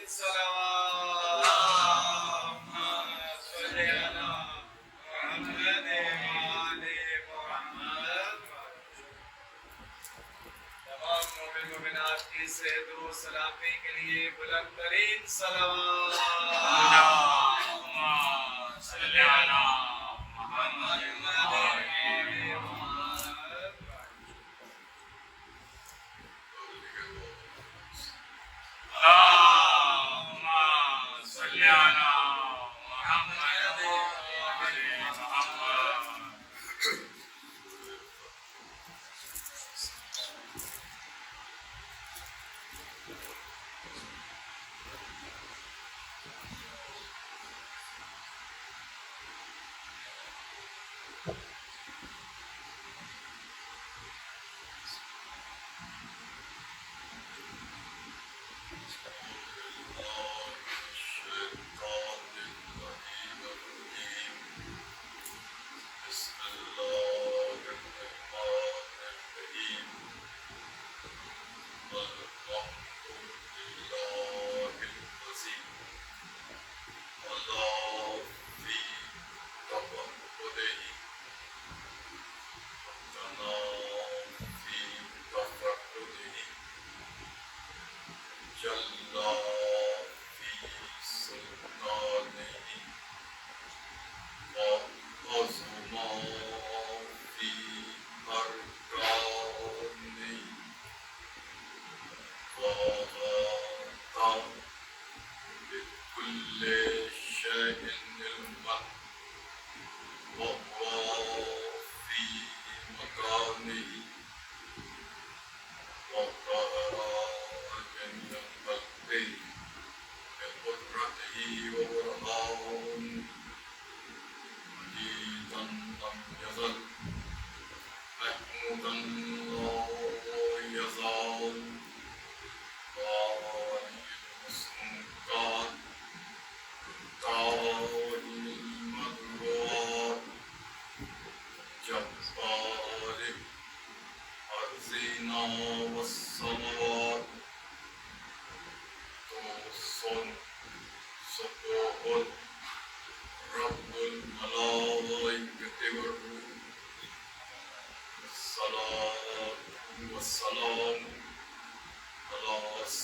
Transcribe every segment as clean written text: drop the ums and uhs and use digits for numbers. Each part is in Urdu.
اللهم صل على محمد وآل محمد. تمام مومن مومنات کی صحت و سلامتی کے لیے بلند ترین صلوات. اللهم صل على محمد وآل محمد. اللهم صل على محمد وآل محمد.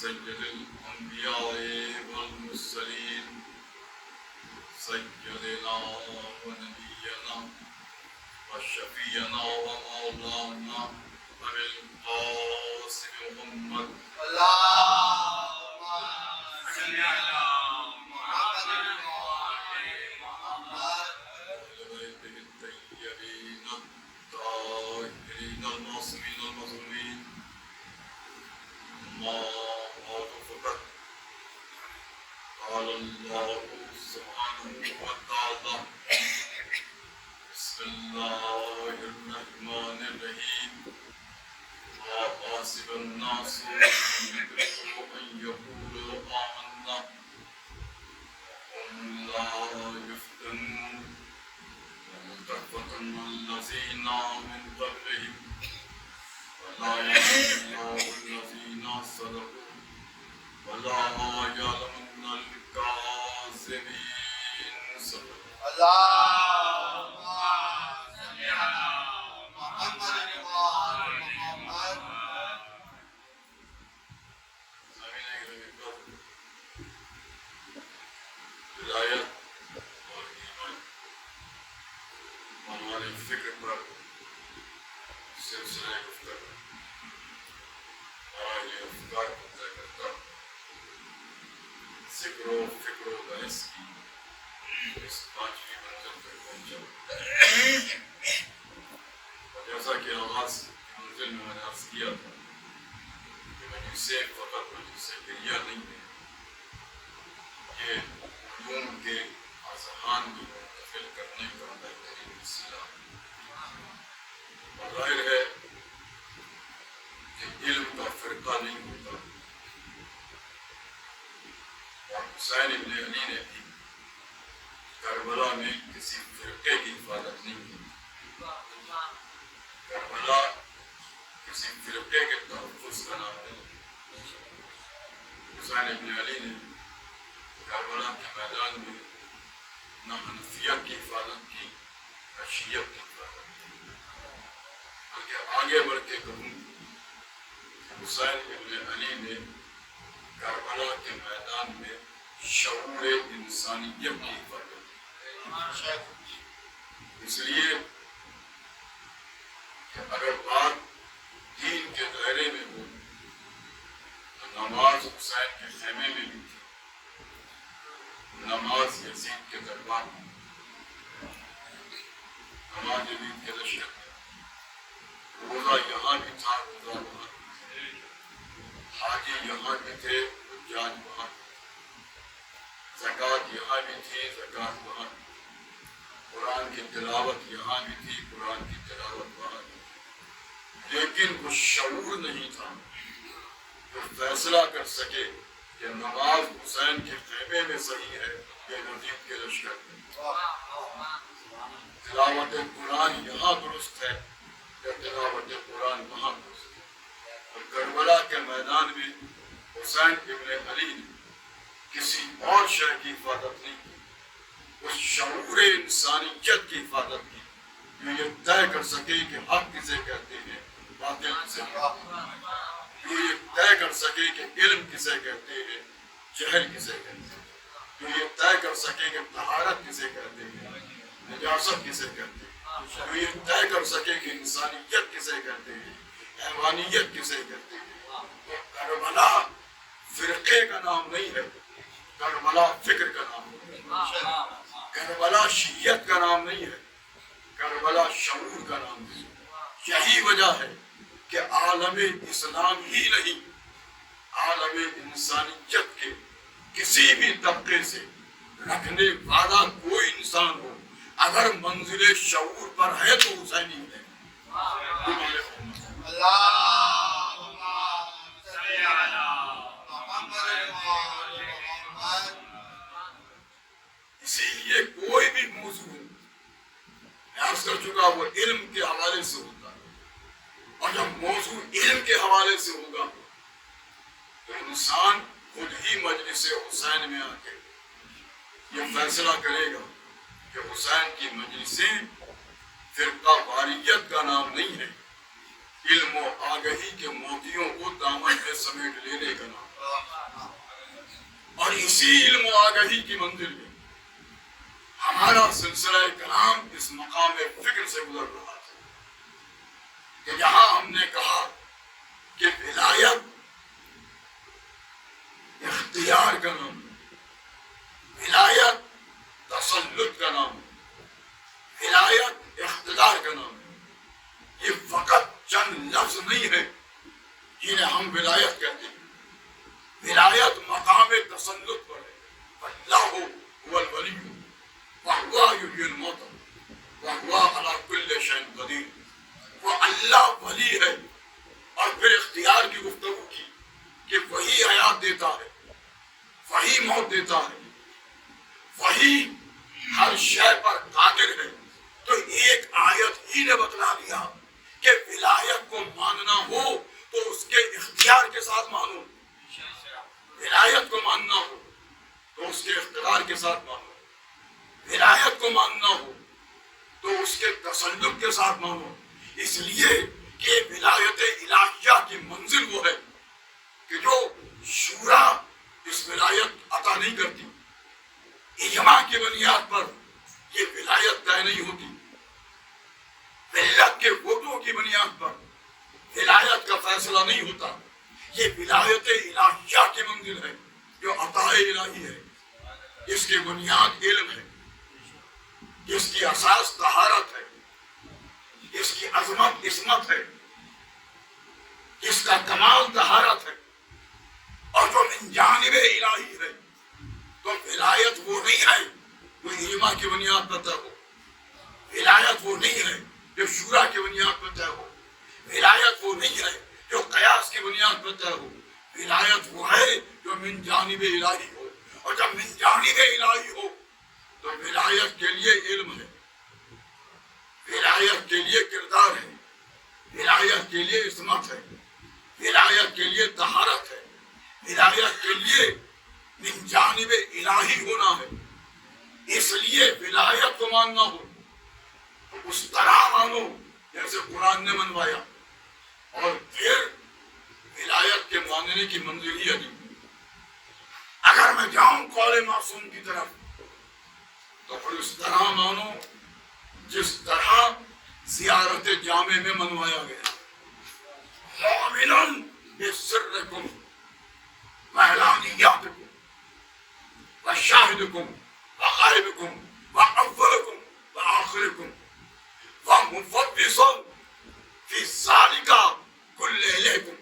سید الانبیاء والمرسلین سیدنا و نبینا و شفیعنا و مولانا ابی القاسم محمد. اللهم صل على محمد وآل محمد. وآل الطيبين الطاهرين المعصومين المظلومين. قال الله سبحانه وتعالى بسم الله الرحمن الرحيم وحسب الناس أن يقولوا آمنا وهم لا يفتنون ومتفتن الذين من قبلهم ولا يعلم الذين صدقوا ولا يعلمن الكاذبين. اللهم صل على محمد وآل محمد. ہدایت اور ایمان عنوان فکر پر سلسلہ گفتگو اور یہ افکار کو طے کرتا ذکر و فکر و بحث کی اس پانچویں منزل تک پہنچا. اور جیسا کہ آغاز کی منزل میں نے عرض کیا تھا کہ مجوسے فقط مجوسے گریہ نہیں ہے، یہ علوم کے اذہان کو منتقل کرنے کا بہترین وسیلہ. اور ظاہر ہے کہ علم کا فرقہ نہیں ہوتا. اور حسین ابن علی نے بھی کربلا میں کسی فرقے کی حفاظت نہیں کی. کربلا کسی فرقے کے تحفظ کا نام ہے. حسین ابن علی نے کربلا کے میدان میں نہ حنفیت کی حفاظت کی نہ شیعت کی حفاظت کی، بلکہ آگے بڑھ کے کہوں کہ حسین ابن علی نے کربلا کے میدان میں شعور انسانیت کی حفاظت کی۔ اس لیے کہ اگر بات دین کے دائرے میں ہو تو نماز حسین کے خیمے میں بھی تھی، نماز یزید کے دربار میں، نماز یزید کے لشکر میں، روزہ یہاں بھی تھا، روزہ وہاں بھی، حاجی یہاں بھی تھے، حجاج وہاں بھی، زکوٰۃ یہاں بھی تھی، زکوٰۃ وہاں بھی، قرآن کی تلاوت یہاں بھی تھی، قرآن کی تلاوت وہاں بھی، لیکن وہ شعور نہیں تھا جو فیصلہ کر سکے کہ نماز حسین کے خیمے میں صحیح ہے یا یزید کے لشکر میں، تلاوت قرآن یہاں درست ہے یا تلاوت قرآن وہاں درست ہے۔ اور کربلا کے میدان میں حسین ابن علی نے کسی اور شے کی حفاظت نہیں کی، اس شعور انسانیت کی حفاظت کی جو یہ طے کر سکے کہ حق کسے کہتے ہیں، باطل کسے کہتے ہیں، جو یہ طے کر سکے کہ علم کسے کہتے ہیں، جہل کسے کہتے ہیں، جو یہ طے کر سکے کہ طہارت کسے کہتے ہیں، نجاست کسے کہتے ہیں، جو یہ طے کر سکے کہ انسانیت کسے کہتے ہیں، حیوانیت کسے کہتے ہیں۔ تو کربلا فرقے کا نام نہیں ہے، کربلا فکر کا نام ہے، کربلا شیعت کا نام نہیں ہے، کربلا شعور کا نام ہے۔ یہی وجہ ہے کہ عالم اسلام ہی نہیں، عالم انسانیت کے کسی بھی طبقے سے رکھنے والا کوئی انسان ہو، اگر منزل شعور پر ہے تو حسینی ہے۔ اسی لیے کوئی بھی موضوع میں عرض کر چکا وہ علم کے حوالے سے ہوتا ہے، اور جب موضوع علم کے حوالے سے ہوگا تو انسان خود ہی مجلس حسین میں آ کے یہ فیصلہ کرے گا کہ حسین کی مجلسیں فرقہ واریت کا نام نہیں ہے، علم و آگہی کے موتیوں کو دامن میں سمیٹ لینے کا نام، اور اسی علم و آگہی کی منزل میں ہمارا سلسلہ کلام اس مقام فکر سے گزر رہا تھا کہ جہاں ہم نے کہا کہ ولایت اختیار کا نام ہے، ولایت تسلط کا نام ہے، ولایت اقتدار کا نام ہے، یہ فقط چند لفظ نہیں ہے جنہیں ہم ولایت کہتے ہیں۔ ولایت مقام تسلط پر ہے، اللہ هو الولی وَهُوَ يُحْيِي الْمَوْتَى وَهُوَ عَلَى كُلِّ شَيْءٍ قَدِيرٌ۔ وہ اللہ ولی ہے، اور پھر اختیار کی گفتگو کی کہ وہی حیات دیتا ہے، وہی موت دیتا ہے، وہی ہر شے پر قادر ہے۔ تو ایک آیت ہی نے بتلا دیا کہ ولایت کو ماننا ہو تو اس کے اختیار کے ساتھ مانو، ولایت کو ماننا ہو تو اس کے اختیار کے ساتھ مانو، ولایت کو ماننا ہو تو اس کے تسلط کے ساتھ مانو، اس لیے کہ ولایت الہیہ کی منزل وہ ہے کہ جو شورا اس ولایت عطا نہیں کرتی، اجماع کی بنیاد پر یہ ولایت طے نہیں ہوتی، ملت کے ووٹوں کی بنیاد پر ولایت کا فیصلہ نہیں ہوتا، یہ ولایت الہیہ کی منزل ہے جو عطا الہی ہے، اس کی بنیاد علم ہے، جس کی اساس طہارت ہے، جس کی عظمت عصمت ہے، جس کا کمال طہارت ہے، اور جو من جانب الہی ہے۔ تو ولایت وہ نہیں ہے جو اجماع کی بنیاد پر طے ہو، ولایت وہ نہیں ہے جو شورا کی بنیاد پر طے ہو، ولایت وہ نہیں ہے جو قیاس کی بنیاد پر طے ہو، ولایت وہ ہے جو من جانب الہی ہو، اور جب من جانب الہی ہو تو ولایت کے لیے علم ہے، ولایت کے لیے کردار ہے، ولایت کے لیے عصمت ہے، ولایت کے لیے طہارت ہے، ولایت کے لیے من جانب الہی ہونا ہے، اس لیے ولایت کو ماننا ہو تو اس طرح مانو جیسے قرآن نے منوایا، اور پھر ولایت کے ماننے کی منزل ہی نہیں۔ اگر میں جاؤں قول معصوم کی طرف تو پھر اس طرح مانو جس طرح زیارت جامع میں منوایا گیا، مومن بسرکم وعلانیاتکم وشاہدکم وغائبکم واولکم وآخرکم ومفوض فی ذالک کل الیکم۔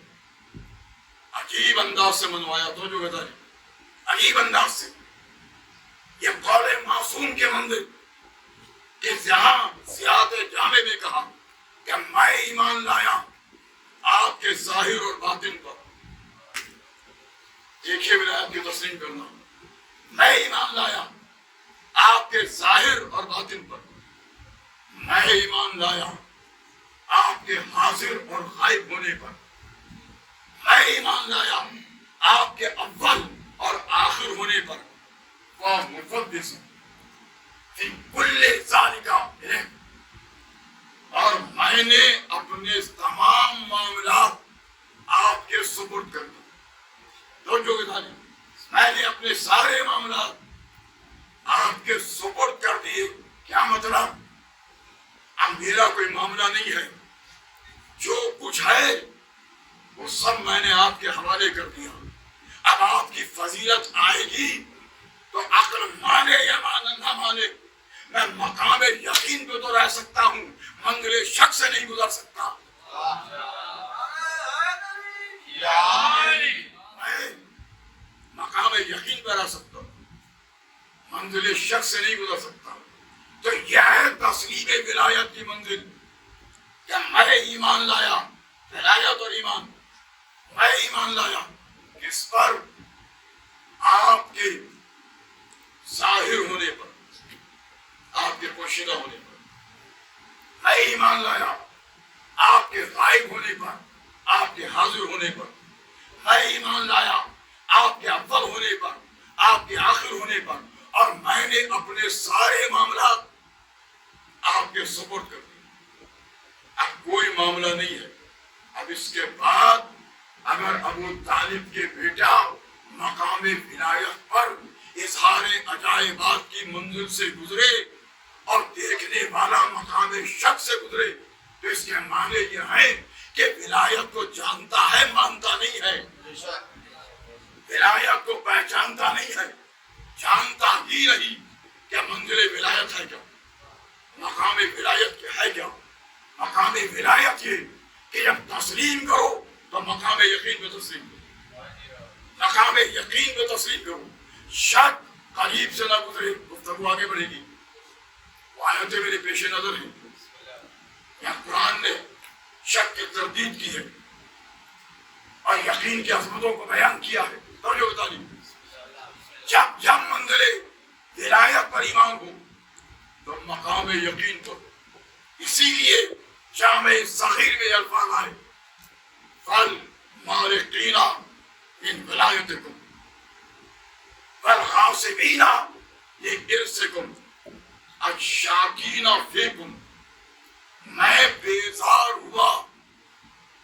عجیب انداز سے منوایا، تو جو بتا رہی عجیب انداز سے، یہ قول معصوم کے منزل کہ جہاں زیارت جامع میں کہا کہ میں ایمان لایا آپ کے ظاہر اور باطن پر، دیکھیے ولایت کی تسلیم کرنا، میں ایمان لایا آپ کے ظاہر اور باطن پر، میں ایمان لایا آپ کے حاضر اور غائب ہونے پر، میں ایمان لایا آپ کے اول اور آخر ہونے پر، ومفوض فی کل ذالک الیہ، اور میں نے اپنے تمام معاملات آپ کے سپرد کر دیے۔ توجہ کے ساتھ، میں نے اپنے سارے معاملات آپ کے سپرد کر دیے۔ کیا مطلب؟ اب میرا کوئی معاملہ نہیں ہے، جو کچھ ہے وہ سب میں نے آپ کے حوالے کر دیا۔ اب آپ کی فضیلت آئے گی تو عقل مانے یا نہ مانے، میں مقام یقین پہ تو رہ سکتا ہوں، منزل شک سے نہیں گزر سکتا۔ میں مقام یقین پہ رہ سکتا ہوں، منزل شک سے نہیں گزر سکتا۔ تو یہ ہے تسلیم ولایت کی منزل کہ میں ایمان لایا، ولایت اور ایمان، میں ایمان لایا کس پر؟ آپ کے ظاہر ہونے پر، آپ کے پوشیدہ ہونے پر، میں ایمان لایا آپ کے غائب ہونے پر، آپ کے حاضر ہونے پر، میں ایمان لایا آپ کے اول ہونے پر، آپ کے آخر ہونے پر، اور میں نے اپنے سارے معاملات آپ کے سپرد کر دیے۔ اب کوئی معاملہ نہیں ہے۔ اب اس کے بعد اگر ابو طالب کے بیٹا مقام ولایت پر اظہار عجائبات کی منزل سے گزرے اور دیکھنے والا مقام شک سے گزرے تو اس کے معنی یہ ہے کہ ولایت کو جانتا ہے، مانتا نہیں ہے، ولایت کو پہچانتا نہیں ہے، جانتا ہی نہیں کہ منزل ولایت ہے کیا، مقام ولایت کیا ہے کیا۔ مقام ولایت یہ کہ جب تسلیم کرو تو مقام یقین پہ تسلیم کرو، مقام یقین پہ تسلیم کرو، شک قریب سے نہ گزرے۔ گفتگو آگے بڑھے گی، وہ آیتیں میرے پیش نظر ہیں، یا قرآن نے شک کی تردید کی ہے اور یقین کی عظمتوں کو بیان کیا ہے۔ توجہ بتا دی، جب منزل ولایت پر ایمان ہو تو مقام یقین پر، اسی لیے جامع صغیر میں الفاظ آئے، فالمارقین من ولایتکم والغاصبین لارثکم الشاکین فیکم۔ میں بیزار ہوا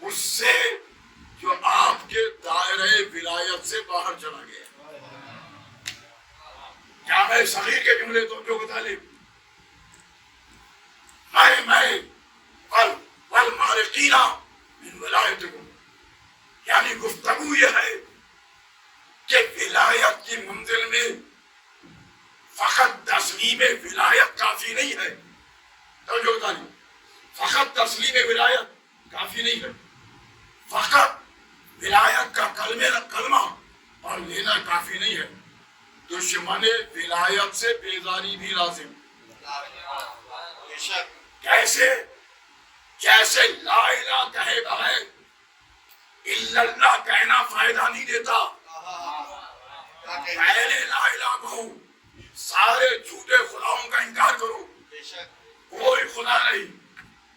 اس سے جو آپ کے دائرہ ولایت سے باہر چلا گیا۔ جامع صغیر کے جملے تو جو مطالب میں والمارقین من ولایتکم، یعنی گفتگو یہ ہے کہ ولایت کی منزل میں فقط تسلیم ولایت کافی نہیں ہے۔ توجہ بتائیے، فقط تسلیم ولایت کافی نہیں ہے، فقط ولایت کا کلمہ اور لینا کافی نہیں ہے، دشمن ولایت سے بیزاری بھی لازم۔ کیسے؟ جیسے لا الہ کہے بغیر الا اللہ کہنا فائدہ نہیں دیتا، پہلے لا الہ کہو، سارے جھوٹے خداؤں کا انکار کرو، کوئی خدا نہیں،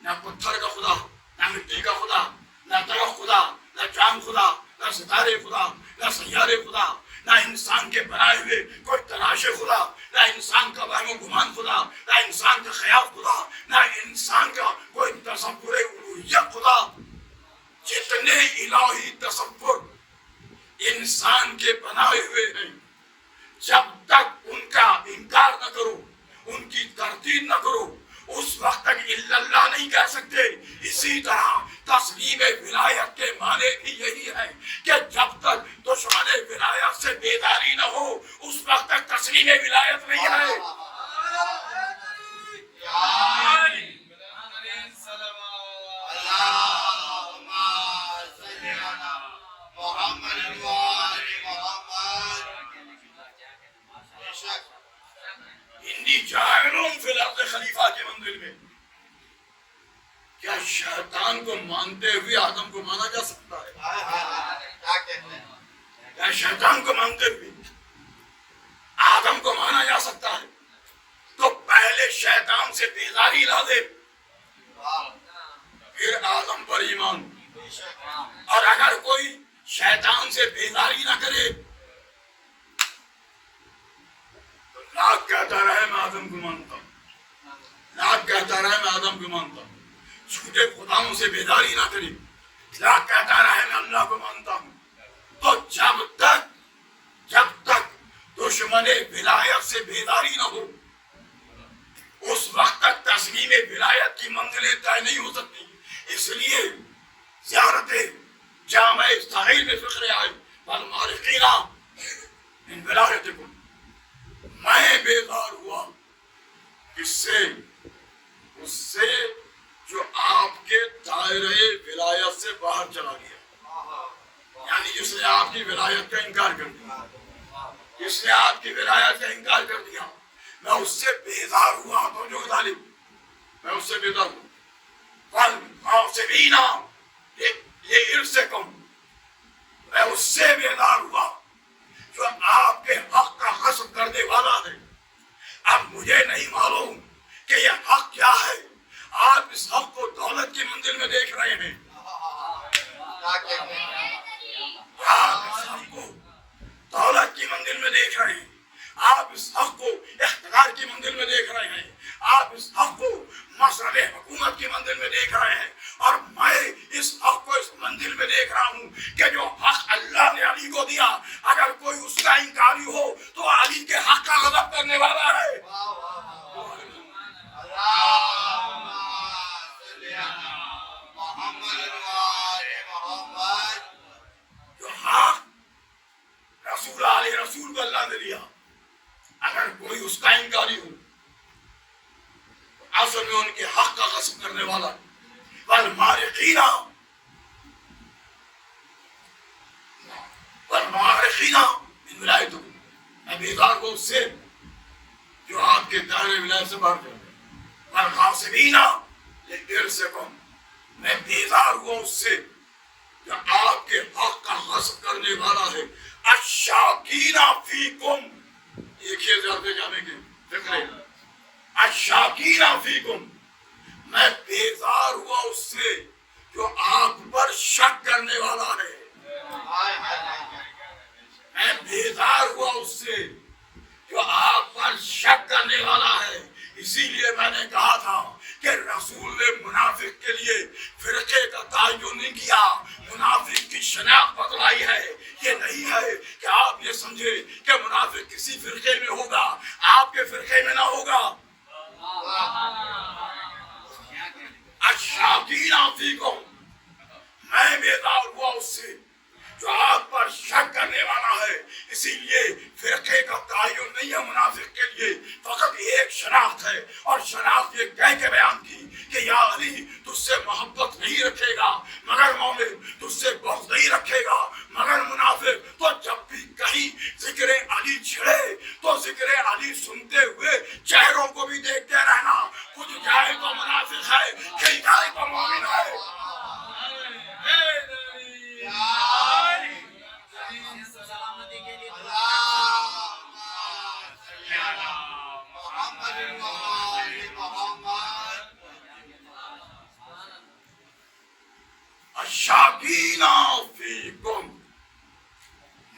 نہ پتھر کا خدا، نہ مٹی کا خدا، نہ درخت خدا، نہ چاند خدا، نہ ستارے خدا، نہ سیارے خدا، نہ انسان کے بنائے ہوئے کوئی تلاش خدا، نہ انسان کا وہم و گمان خدا، نہ انسان کا خیال خدا، نہ انسان کا کوئی تصور الوہیت خدا۔ جتنے الہی تصور انسان کے بنائے ہوئے ہیں، جب تک ان کا انکار نہ کرو، ان کی تردید نہ کرو، اس وقت تک الا اللہ نہیں کہہ سکتے۔ اسی طرح تسلیم ولایت کے معنی بھی یہی ہے کہ جب تک دشمن ولایت سے بیداری نہ ہو، اس وقت تک تسلیم ولایت نہیں ہے۔ انی جاعلٌ فی الارض خلیفہ کے منزل میں کیا شیطان کو مانتے ہوئے آدم کو مانا جا سکتا ہے؟ کیا شیطان کو مانتے ہوئے آدم کو مانا جا سکتا ہے؟ تو پہلے شیطان سے بیزاری لا دے، پھر آدم پر ایمان۔ اور اگر کوئی شیطان سے بیزاری نہ کرے تو لاکھ کہتا رہے میں آدم کو مانتا ہوں، لاکھ کہتا رہے میں آدم کو مانتا ہوں، جھوٹے خداؤں سے بیداری نہ کرے، لاکھ کہتا رہے میں اللہ کو مانتا ہوں، تو جب تک دشمن ولایت سے بیداری نہ ہو، اس وقت تک تسلیم ولایت کی منزلیں طے نہیں ہو سکتی۔ اس لیے زیارت جامع اسرائیل میں فکر آئے والمارقین من ولایتکم، میں بیدار ہوا اس سے جو آپ کے دائرے ولایت سے باہر چلا گیا، یعنی جس نے آپ کی ولایت کا انکار کر دیا، جس نے آپ کی ولایت کا انکار کر دیا، میں اس سے بیدار ہوا۔ تو جو ظالم، میں اس سے بیدار ہوں۔ والغاصبین لارثکم، میں اس سے بیدار ہوا جو آپ کے حق کا غصب کرنے والا ہے۔ اب مجھے نہیں معلوم کہ یہ حق کیا ہے، آپ اس حق کو دولت کی منزل میں دیکھ رہے ہیں، آپ اس حق کو دولت کی منزل میں دیکھ رہے ہیں، آپ اس حق کو اقتدار کی منزل میں دیکھ رہے ہیں، آپ اس حق کو مسئلہ حکومت کی منزل میں دیکھ رہے ہیں، اور میں اس حق کو اس منزل میں دیکھ رہا ہوں کہ جو حق اللہ نے علی کو دیا، اگر کوئی اس کا انکاری ہو تو علی کے حق کا غضب کرنے والا ہے۔ جو حق رسول کو اللہ نے دیا، اگر کوئی اس کا انکاری ہو اصل میں ان کے حق کا غصب کرنے والا۔ والمارقین من ولایتکم، میں بیدار ہوں اس سے جو آپ کے دائرے ولایت سے باہر کر دے۔ والغاصبین لارثکم، میں بیدار ہوں اس سے جو آپ کے حق کا غصب کرنے والا ہے۔ الشاکین فیکم، دیکھیے زیادہ جانے کے فکرے، الشاکین فیکم، میں بیزار ہوا اس سے جو آپ پر شک کرنے والا ہے، میں بیزار ہوا اس سے جو آپ پر شک کرنے والا ہے۔ اسی لیے میں نے کہا تھا کہ رسول نے منافق کے لیے فرقے کا تعین نہیں کیا، منافق کی شناخت بتلائی ہے۔ یہ نہیں ہے کہ آپ یہ سمجھے کہ منافق کسی فرقے میں ہوگا، آپ کے فرقے میں نہ ہوگا۔ الشاکین فیکم، میں بیدار ہوا اس سے جو آپ پر شک کرنے والا ہے۔ اسی لیے فرقے کا تعین نہیں ہے منافق کے لیے، فقط ایک شناخت ہے، اور شناخت یہ کہہ کے بیان کی کہ یا علی تجھ سے محبت نہیں رکھے گا مگر مومن، تجھ سے بغض نہیں رکھے گا مگر منافق۔ تو جب بھی کہیں ذکر علی چھڑے تو ذکر علی سنتے ہوئے چہروں کو بھی دیکھتے رہنا، کچھ جائے تو منافق ہے، کہیں جائے تو مومن ہے۔ الشاکین فیکم،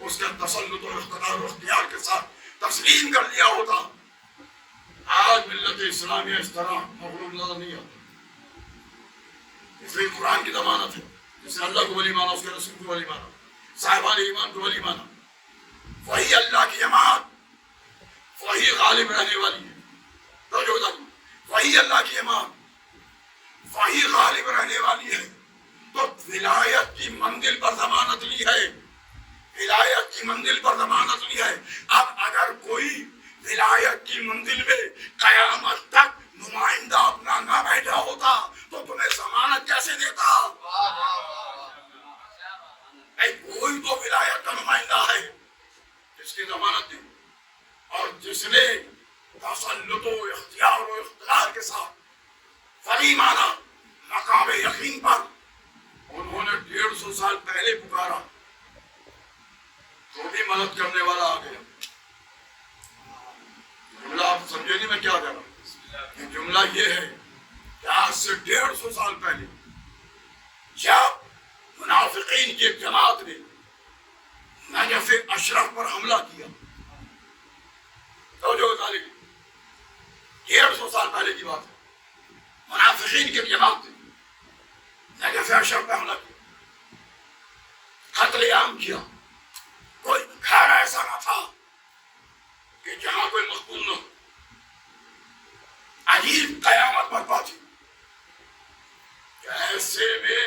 اس کے تسلط و اقتدار و اختیار کے ساتھ تسلیم کر لیا ہوتا، آج ملت اسلامیہ اس طرح مغلوب نظر نہیں آتا۔ اس لیے قرآن کی ضمانت ہے، جس نے اللہ کو ولی مانا، اس کے رسول کو ولی مانا، صاحبان ایمان کو ولی مانا، وہی اللہ کی جماعت، وہی غالب رہنے والی ہے۔ وہی اللہ کی جماعت، وہی غالب رہنے والی ہے۔ تو ولایت کی منزل پر ضمانت لی ہے، ولایت کی منزل پر ضمانت لی ہے۔ اب اگر کوئی ولایت کی منزل میں قیامت تک نمائندہ اپنا نہ بیٹھا ہوتا تو تمہیں ضمانت کیسے دیتا؟ کوئی تو ولایت کا نمائندہ ہے جس کی ضمانت دی، اور جس نے تسلط و اختیار و اقتدار کے ساتھ ولی مانا، مقام یقین پر انہوں نے 150 سال پہلے پکارا تو بھی مدد کرنے والا آ گیا۔ جملہ آپ سمجھے نہیں میں کیا کر رہا ہوں؟ جملہ یہ ہے کہ آج سے 150 سال پہلے جب منافقین کی ایک جماعت نے نجف اشرف پر حملہ کیا، تو جو 150 سال پہلے کی بات ہے، منافقین کی ایک جماعت نے نجف اشرف پر حملہ کیا، قتل عام کیا۔ کوئی گھر ایسا نہ تھا کہ جہاں کوئی مقبول نہ ہو۔ عجیب قیامت برپا تھی کہ ایسے میں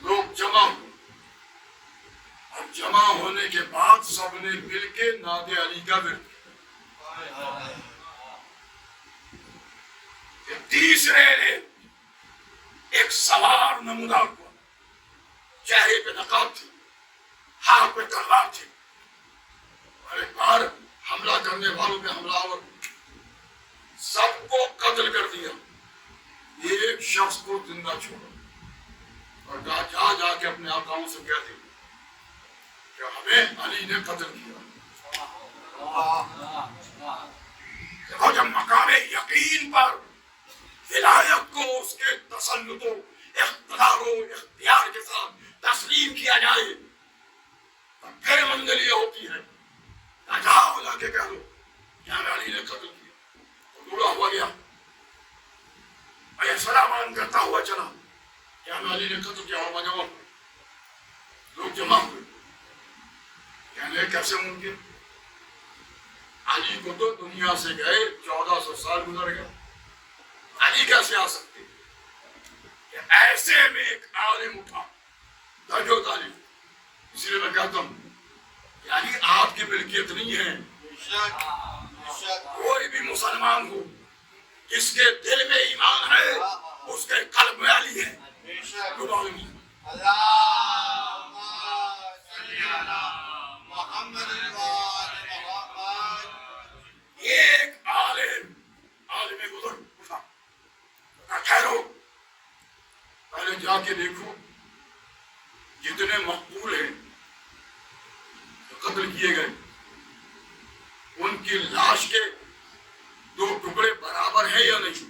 لوگ جمع ہوئے، اور جمع ہونے کے بعد سب نے مل کے ناد علی کا ورد کیا۔ تیسرے نے ایک سوار نمودار ہوا، چہرے پہ نقاب تھی، ہاتھ پہ تلوار تھی، اور ایک بار حملہ کرنے والوں پہ حملہ آور سب کو قتل کر دیا، ایک شخص کو زندہ چھوڑا، اور جا جا کے اپنے آقاؤں سے کہہ دیا کہ ہمیں علی نے قتل کیا۔ دیکھو، جب مقام یقین پر ولایت کو اس کے تسلط و اقتدار و اختیار کے ساتھ تسلیم کیا جائے تو پھر منزل یہ ہوتی ہے کہ جاؤ جا کے کہہ دو کہ ہمیں علی نے قتل کیا، تو دورا ہوا گیا، سلام کرتا ہوا چلا کہ ہمیں علی نے قتل کیا، اور جمع ہوئے، لوگ جمع ہوئے، کہنے کیسے ممکن؟ علی کو تو دنیا سے گئے 1400 سال گزر گئے، علی کیسے آ سکتے؟ کہ ایسے میں ایک عالم اٹھا، درجو تعلیم۔ اس لیے میں کہتا ہوں کہ علی آپ کی ملکیت نہیں ہے۔ کوئی بھی مسلمان ہو، جس کے دل میں ایمان ہے اس کے قلب میں علی ہے۔ ایک عالم بزرگ اٹھا، ٹھہرو، پہلے جا کے دیکھو جتنے مقبول ہیں قتل کیے گئے ان کی لاش کے 2 ٹکڑے برابر ہیں یا نہیں؟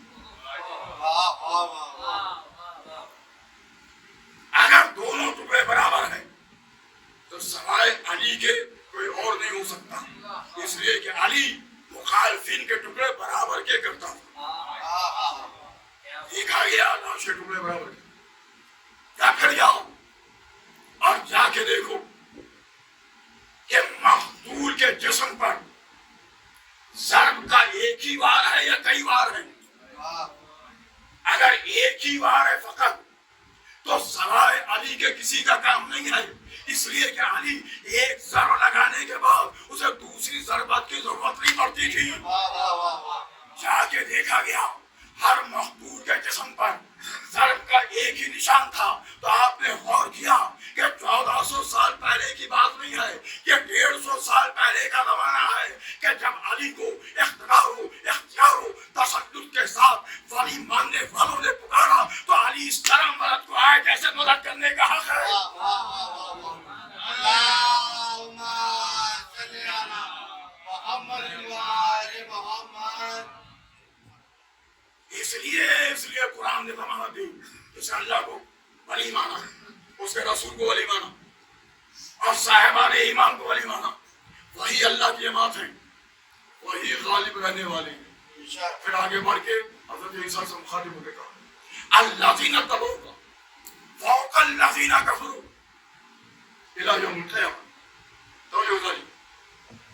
اگر دونوں ٹکڑے برابر ہیں تو سوائے علی کے کوئی اور نہیں ہو سکتا، اس لیے کہ علی مخالفین کے ٹکڑے برابر کے کرتا تھا۔ دیکھا گیا لاش کے ٹکڑے برابر کے، کیا پھر جاؤ اور جا کے دیکھو کہ مقتول کے جسم پر ضرب کا ایک ہی وار ہے یا کئی وار ہے؟ اگر ایک ہی وار ہے فقط تو سوائے علی کے کسی کا کام نہیں ہے، اس لیے کہ علی ایک ضرب لگانے کے بعد اسے دوسری ضربت کی ضرورت نہیں پڑتی تھی۔ جا کے دیکھا گیا ہر مقتول کے جسم پر ضرب کا ایک ہی نشان تھا، تو آپ نے غور کیا کہ 1400 سال پہلے کی بات نہیں ہے، یہ 150 سال پہلے کا زمانہ ہے کہ جب علی کو اختیار و تسلط کے ساتھ ولی ماننے والوں نے پکارا تو علی اس طرح مدد کو آئے جیسے مدد کرنے کا حق ہے۔ اللہم صلی علی محمد و آل محمد۔ اس لیے قرآن نے ضمانت دی، جس نے اللہ کو ولی مانا اس کے رسول کو ولی مانا اور صاحبان ایمان کو ولی مانا. وہی اللہ کی جماعت ہیں, وہی غالب رہنے والے ہیں. پھر آگے بڑھ کے حضرت عیسیٰ سے مخاطب ہو کے کہا الذین تبعوا فوق الذین کفروا الی یوم القیامہ. تو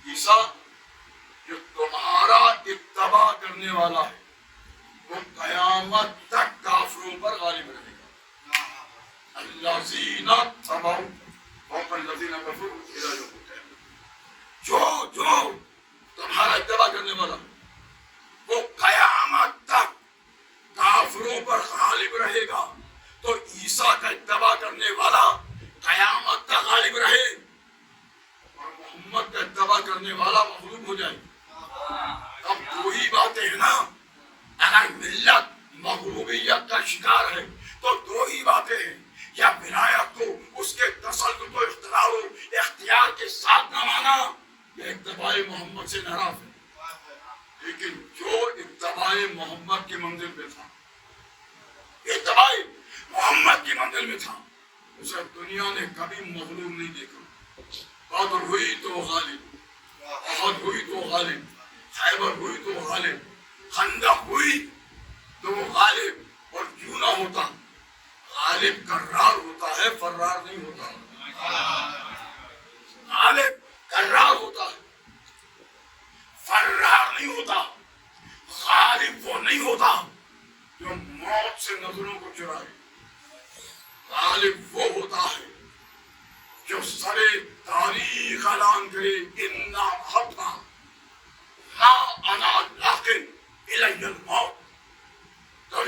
عیسیٰ جو تمہارا اتباع کرنے والا ہے وہ قیامت تک کافروں پر غالب رہے گا. الذین تبعوا فوق الذین کفروا الی یوم القیامہ. جو تمہارا اتباع کرنے والا وہ قیامت تک کافروں پر غالب رہے گا. تو عیسیٰ کا اتباع کرنے والا قیامت تک غالب رہے اور محمد کا اتباع کرنے والا مغلوب ہو جائے. اب وہی باتیں ہیں نا, اگر ملت مغلوبیت کا شکار ہے تو دو ہی باتیں ہیں, یا ولایت کو اس کے تسلط و اقتدار و اختیار کے ساتھ نہ مانا یا اتباع محمد سے ناراض ہے. لیکن جو اتباع محمد کی منزل پہ تھا, اتباع محمد کی منزل میں تھا, اسے دنیا نے کبھی مغلوب نہیں دیکھا. بدر ہوئی تو غالب, احد ہوئی تو غالب, خیبر ہوئی تو غالب, خندق ہوئی تو غالب. اور کیوں نہ ہوتا, غالب کرار ہوتا ہے, فرار نہیں ہوتا. غالب کرار ہوتا ہے, فرار نہیں ہوتا. غالب وہ نہیں ہوتا جو موت سے نظروں کو چرائے. غالب وہ ہوتا ہے جو سرے تاریخ اعلان کرے انا محبا لا انا لاقن الی الموت. تو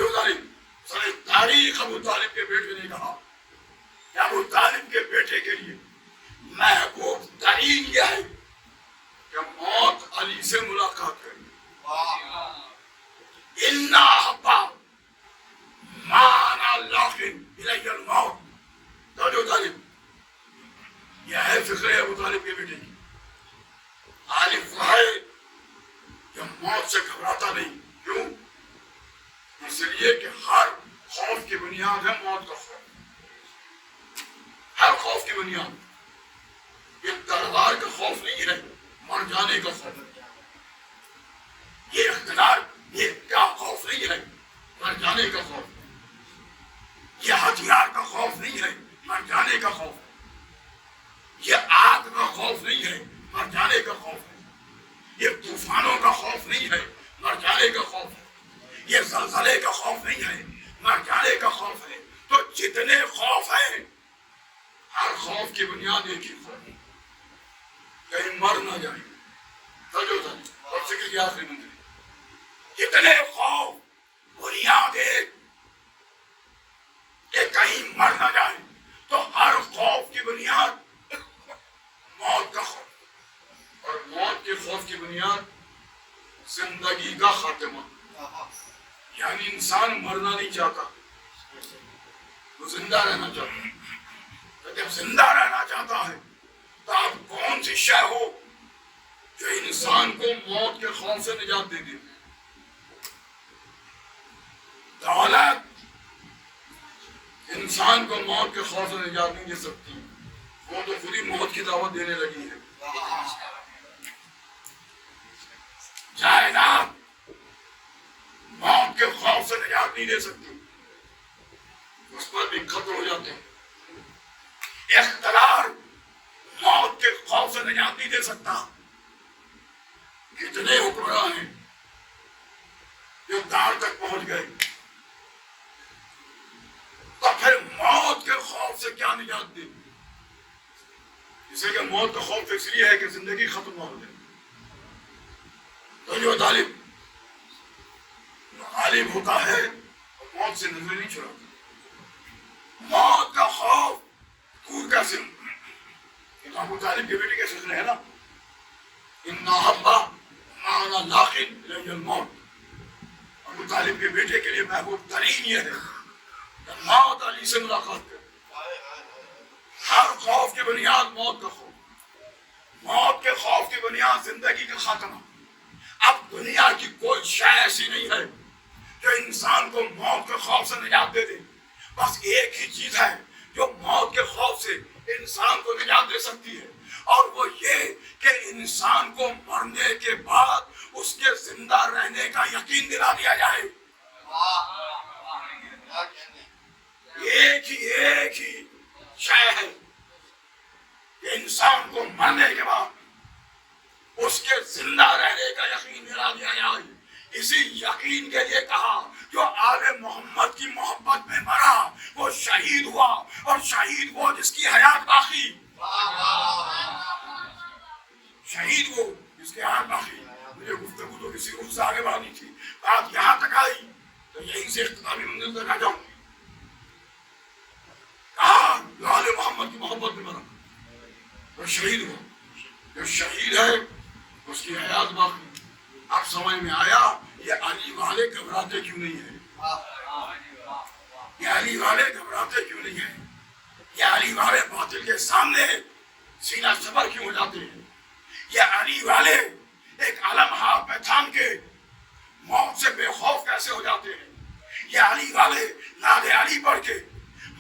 سرے تاریخ ابو طالب کے بیٹے نے کہا کہ ابو طالب کے بیٹے کے لیے محبوب ترین یہ ہے کہ موت علی سے ملاقات کرے. انا محبا ما انا لاقن الی الموت. تو یہ ہے فکر ابو طالب کے بیٹے کی. عالم وہ ہے کہ موت سے گھبراتا نہیں. کیوں؟ اس لیے کہ ہر خوف کی بنیاد ہے موت کا خوف. ہر خوف کی بنیاد یہ تلوار کا خوف نہیں ہے, مر جانے کا خوف. یہ اقتدار یہ کیا خوف نہیں ہے, مر جانے کا خوف. یہ ہتھیار کا خوف نہیں ہے, مر جانے کا خوف. یہ آگ کا خوف نہیں ہے, مر جانے کا خوف ہے. یہ طوفانوں کا خوف نہیں ہے, مر جانے کا خوف ہے. یہ زلزلے کا خوف نہیں ہے, مر جانے کا خوف ہے. تو جتنے خوف ہیں ہر خوف کی بنیاد ایک ہی خوف ہے, کہیں مر نہ جائے. اور فکر کی آخری منزل جتنے خوف بنیاد ایک کہ کہیں مر نہ جائے. تو ہر خوف کی بنیاد موت کا خوف, اور موت کے خوف کی بنیاد زندگی کا خاتمہ. یعنی انسان مرنا نہیں چاہتا, وہ زندہ رہنا چاہتا ہے. تو جب زندہ رہنا چاہتا ہے تو آپ کون سی شے ہو جو انسان کو موت کے خوف سے نجات دے دے. دولت انسان کو موت کے خوف سے نجات نہیں دے سکتی, وہ تو خود ہی موت کی دعوت دینے لگی ہے. جائیداد موت کے خوف سے نجات نہیں دے سکتی, اس پر بھی ختم ہو جاتے ہیں. اقتدار موت کے خوف سے نجات نہیں دے سکتا. کتنے حکمراں ہیں جو دار تک پہنچ گئے, تو پھر موت کے خوف سے کیا نجات دے. اسے کہ موت کا خوف اس لیے ہے کہ زندگی ختم ہو جائے. تو جو طالب غالب ہوتا ہے موت سے نظر نہیں چھڑاتا. موت کا خوف دور کیسے ہو؟ ابو طالب کے بیٹے کے سلسلے ہے نا, انا حبا مانا لاقن الی الموت. ابو طالب کے بیٹے کے لیے محبوب ترین یہ ہے کہ موت علی سے ملاقات کرے. ہر خوف کی بنیاد موت کا خوف, موت کے خوف کی بنیاد زندگی کا خاتمہ. اب دنیا کی کوئی شے ایسی نہیں ہے جو انسان کو موت کے خوف سے نجات دے دے. بس ایک ہی چیز ہے جو موت کے خوف سے انسان کو نجات دے سکتی ہے، اور وہ یہ کہ انسان کو مرنے کے بعد اس کے زندہ رہنے کا یقین دلا دیا جائے۔ ایک ہی شے ہے کہ انسان کو مرنے کے بعد اس کے زندہ رہنے کا یقین دلا دیا جائے۔ اسی یقین کے لیے کہا جو آل محمد کی محبت میں مرا وہ شہید ہوا، اور شہید وہ جس کی حیات باقی، شہید وہ جس کی حیات باقی۔ مجھے گفتگو تو کسی روح سے آگے بڑھانی تھی، بات یہاں تک آئی تو یہیں سے اختتامی منزل تک آ جاؤں گی۔ کہا جو آل محمد کی محبت میں مرا وہ شہید ہوا، جو شہید ہے اس کی حیات باقی۔ اب سمجھ میں آیا یہ علی والے گھبراتے کیوں نہیں ہیں، یہ علی والے گھبراتے کیوں نہیں ہیں، یہ علی والے باطل کے سامنے سینہ صبر کیوں ہو جاتے ہیں، یہ علی والے ایک علم ہاتھ میں تھام کے موت سے بے خوف کیسے ہو جاتے ہیں، یہ علی والے نعرے علی پڑھ کے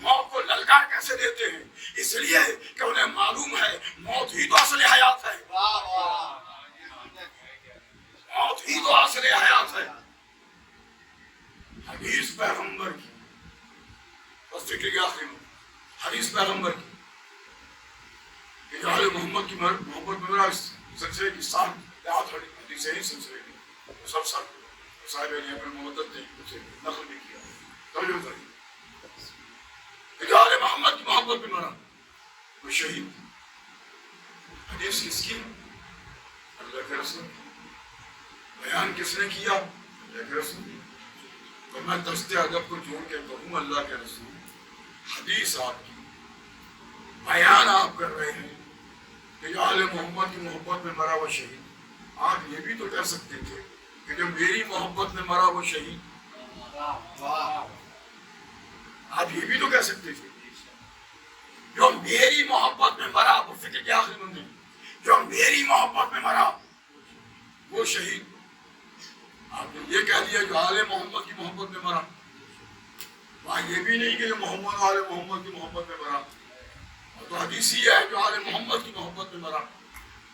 موت کو للکار کیسے دیتے ہیں، اس لیے کہ انہیں معلوم ہے موت ہی تو اصل حیات ہے، موت ہی تو اصل حیات ہے۔ حدیث پیغمبر کی، بس فکر کے آخری میں حدیث پیغمبر کی کہ جو آل محمد کی محبت میں میرا سلسلے کی ساتھ یاد حدیث ہے، سلسلے کی سب ساتھ صاحب نے اپنے مدد نے اسے نقل بھی کیا، توجہ کریے کہ جو آل محمد کی محبت میں مرا وہ شہید۔ حدیث کس کی؟ اللہ کے رسول۔ بیان کس نے کیا؟ اللہ کے رسول۔ تو میں دست ادب کو جوڑ کے کہوں اللہ کے رسول، حدیث آپ کی، بیان آپ کر رہے ہیں کہ جو آل محمد کی محبت میں مرا وہ شہید۔ آپ یہ بھی تو کہہ سکتے تھے کہ جو میری محبت میں مرا وہ شہید۔ آپ یہ بھی تو کہہ سکتے تھے جو میری محبت میں مرا وہ فکر کے آخری منزل، جو میری محبت میں مرا وہ شہید۔ آپ نے یہ کہہ دیا جو آل محمد کی محبت میں مرا، وہاں یہ بھی نہیں کہ جو محمد آل محمد کی محبت میں مرا، تو حدیث ہی ہے جو آل محمد کی محبت میں مرا۔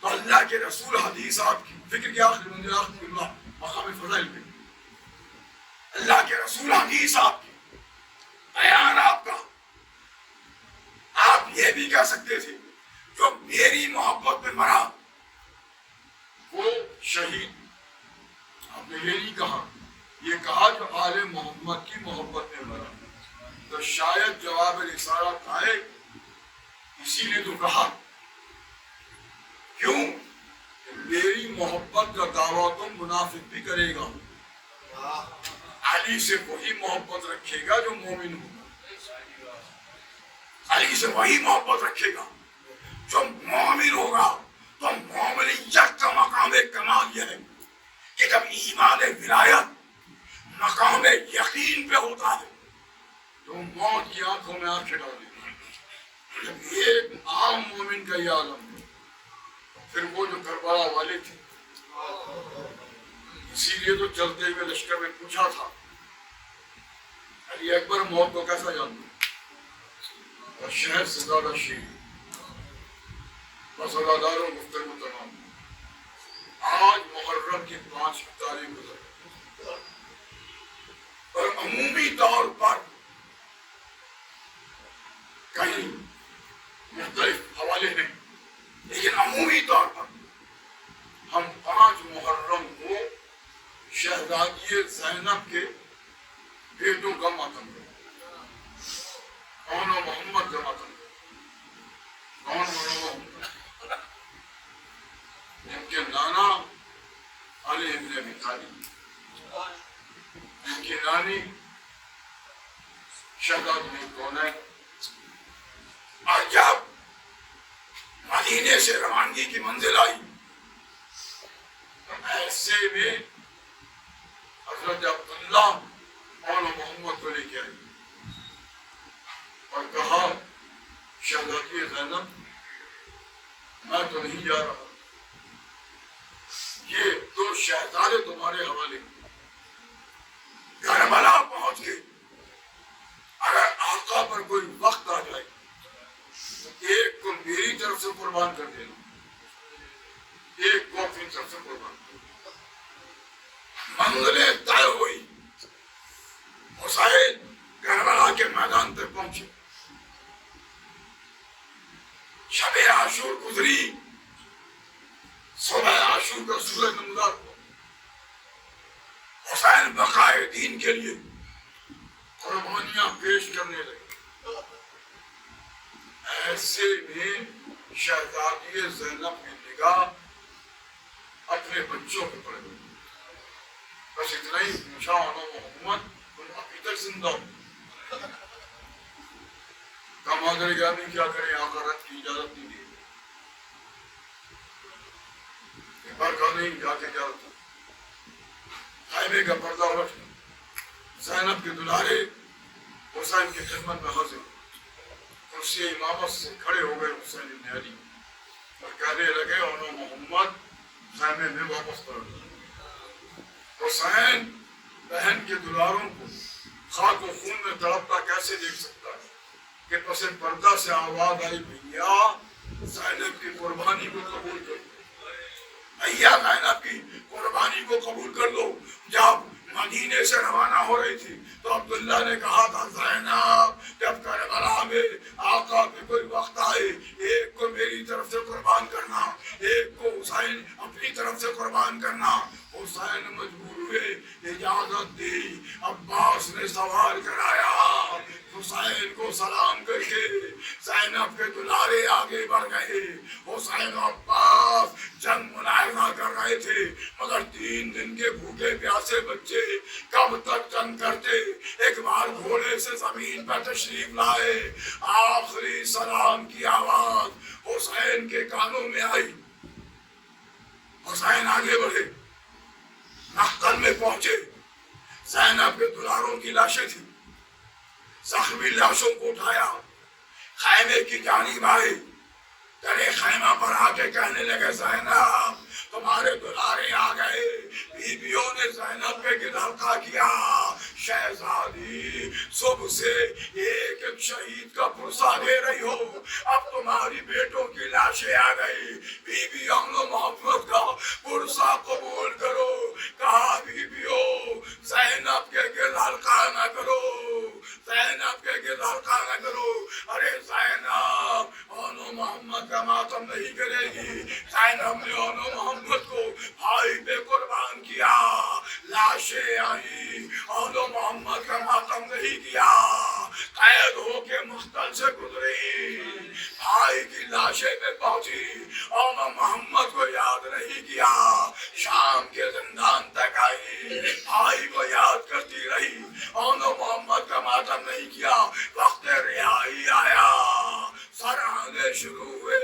تو اللہ کے رسول حدیث آپ کی، فکر کے آخری منزل آخری اللہ مقام فضائل پہ، اللہ کے رسول حدیث آپ کی، بیان آپ کا۔ آپ یہ بھی کہہ سکتے تھے جو میری محبت میں مرا وہ شہید۔ آپ نے یہ نہیں کہا، یہ کہا جو آل محمد کی محبت میں مرا، تو شاید جواب رسالت آئے، اسی لیے تو کہا کیوں کہ میری محبت کا دعویٰ تو منافق بھی کرے گا، علی سے وہی محبت رکھے گا جو مومن ہوگا، علی سے وہی محبت رکھے گا جو مومن ہوگا۔ تو مومنیت کا مقام کمال یہ ہے کہ جب ایمان ولایت مقام یقین پہ ہوتا ہے تو موت کی آنکھوں میں آنکھیں ڈال دیتی ہے۔ جب ایک عام مومن کا یہ عالم ہے، پھر وہ جو کربلا والے تھے، اسی لیے تو چلتے ہوئے لشکر میں پوچھا تھا علی اکبر موت کو کیسا جانتے، اور شہر سے زیادہ شیر۔ بس اداداروں گفتگو تمام۔ آج محرم کی 5 تاریخ گزر اور عمومی طور پر کہیں مختلف حوالے ہیں، لیکن عمومی طور پر ہم 5 محرم کو شہزادی زینب کے بیٹوں کا ماتم کریں۔ کون و محمد کا ماتم کریں، کون و محمد، ان کے نانا علی ابن ابی طالب، ان کی نانی شہزادی کونین۔ اور جب مدینے سے روانگی کی منزل آئی تو ایسے میں حضرت عبداللہ اور محمد کو لے کے آئی اور کہا شہزادی زینب میں تو نہیں جا رہا، یہ 2 شہزادے تمہارے حوالے، کربلا پہنچ کے اگر آقا پر کوئی وقت آ جائے کو میری طرف سے قربان کر دینا، ایک کو اپنی طرف سے قربان کر دینا۔ منزلیں طے ہوئی، حسین کربلا کے میدان تک پہنچے، شب عاشور گزری، صبح عاشور کا سورج نمودار ہوا، حسین بقائے دین کے لیے قربانیاں پیش کرنے لگے۔ ایسے میں شہزادی زینب کی نگاہ اپنے بچوں پہ پڑ گئی، بس اتنا ہی پوچھا انہوں محمد تم ابھی تک زندہ ہو؟ کمادر گرامی کیا کریں، آقا رت کی اجازت نہیں دی، پر کہا نہیں جا کے اجازت، خیمے کا پردہ الٹ گیا، زینب کے دلارے حسین کی خدمت میں حاضر، کرسی امامت سے کھڑے ہو گئے حسین بن علی اور کہنے لگے انہوں محمد خیمے میں واپس پلٹ گئے۔ حسین بہن کے دلاروں کو خاک و خون میں تڑپتا کیسے دیکھ سکتا ہے کہ پس پردہ سے آواز آئی بھیا زینب کی قربانی کو قبول کر لو، بھیا زینب کی قربانی کو قبول کر لو۔ جب مدینے سے روانہ ہو رہی تھی تو عبداللہ نے کہا تھا زینب جب کربلا میں آقا پہ کوئی وقت آئے ایک کو میری طرف سے قربان کرنا، ایک کو حسین اپنی طرف سے قربان کرنا۔ حسین مجبور ہوئے، اجازت دی، عباس نے سوار کرایا، حسین کو سلام کر کے زینب کے دلارے آگے بڑھ گئے۔ حسین و عباس جنگ ملاحظہ کر رہے تھے، مگر 3 دن کے بھوکے پیاسے بچے کب تک جنگ کرتے۔ ایک بار گھوڑے سے زمین پر تشریف لائے، آخری سلام کی آواز حسین کے کانوں میں آئی، حسین آگے بڑھے، مقتل میں پہنچے، زینب کے دلاروں کی لاشیں تھیں، زخمی لاشوں کو اٹھایا، خیمے کی جانب آئے، ترے خیمہ پر آ کے کہنے لگے زینب تمہارے دلارے آ گئے۔ بیویوں نے زینب پہ گرد حلقہ کیا، شہزادی صبح سے ایک ایک شہید کا پرسہ دے رہی ہو، اب تمہاری بیٹوں کی لاشیں آ گئی، بیوی امن و محبت کا پرسہ قبول کرو۔ کہا بیویوں زینب کے گرد حلقہ نہ کرو، زینب کے گرد حلقہ نہ کرو۔ ارے زینب اونو محمد کا ماتم نہیں کرے گی، زینب نے اونو محمد کو بھائی پہ قربان کیا، لاشیں آئی، اونو محمد کا ماتم نہیں کیا، قید ہو کے مقتل سے گزری، بھائی کی لاشیں پہ پہنچی، اونو محمد کو یاد نہیں کیا، شام کے زندان تک آئی، بھائی کو یاد کرتی رہی، اونو محمد کا ماتم نہیں کیا۔ وقت رہائی آیا، سرانے شروع ہوئے،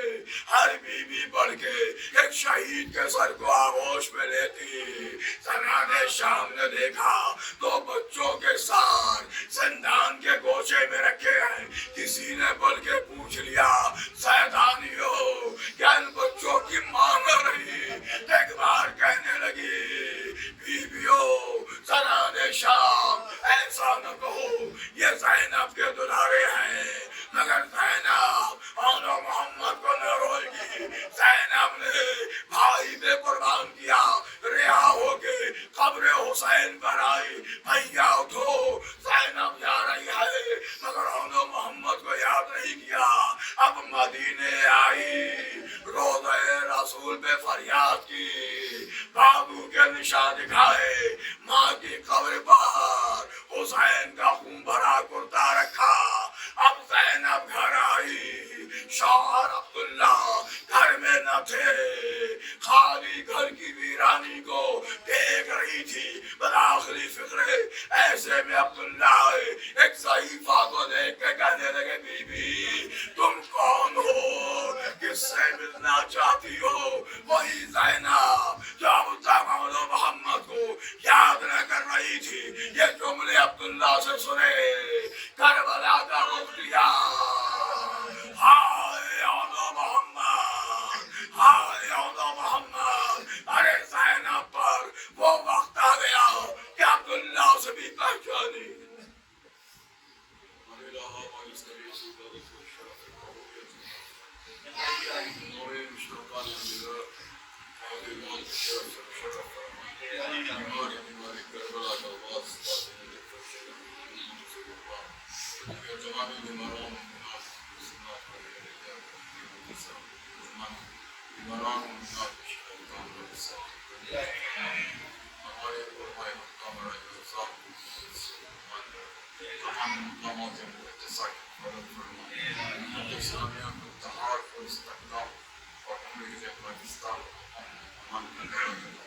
ہر بیوی بڑھ کے ایک شہید کے سر کو آغوش میں لیتی۔ سرانے شام نے دیکھا 2 بچوں کے سار زندان کے گوشے میں رکھے ہیں، کسی نے بڑھ کے پوچھ لیا زیدانیوں کیا ان بچوں کی ماں نہ رہی؟ ایک بار کہنے لگی بیویوں سرانے شام ایسا نہ کہو، یہ زینب کے دلارے ہیں، مگر زینب اونو محمد کو نہ روئے گی، زینب نے بھائی پہ قربان کیا، رہا ہو کے قبر حسین پر آئی، بھیا اٹھو زینب جا رہی ہے، مگر اونو محمد کو یاد نہیں کیا۔ اب مدینے آئی، روضہ رسول پہ فریاد کی، بابو کے نشان دکھائے، ماں کی قبر پر حسین کا خون بھرا کرتا رکھا۔ اب زینب گھر آئی، شوہر عبداللہ گھر میں نہ تھے، خالی گھر کی ویرانی کو دیکھ رہی تھی، بالآخری فکرے۔ ایسے میں عبداللہ ایک ضعیفہ کو دیکھ کے کہنے لگے بی بی تم کون ہو، کس سے ملنا چاہتی ہو؟ وہی زینب جو اب تک محمد کو یاد نہ کر رہی تھی، یہ جملے عبداللہ سے سنے، کربلا کا رخ لیا، ہائے اونو محمد، ہائے اونو محمد۔ ارے زینب پر وہ وقت آ گیا کہ عبداللہ سے بھی پہچانی۔ ایمان شرف فرما بیماری کربلا کا واسطہ تمام بیماروں بیماران ہمارے علماء مقام رضا تمام مقامات اتساع کی مدد فرما اسلامیہ کو اتحاد اور استقلال اور امریکہ پاکستان امان کرنا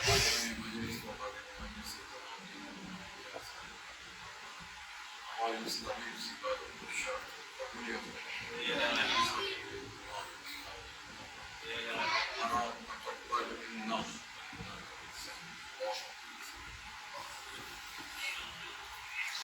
مجلس کو مجلس ہماری اسلامی عبادت کو شرط قبولیت انا تقبل منا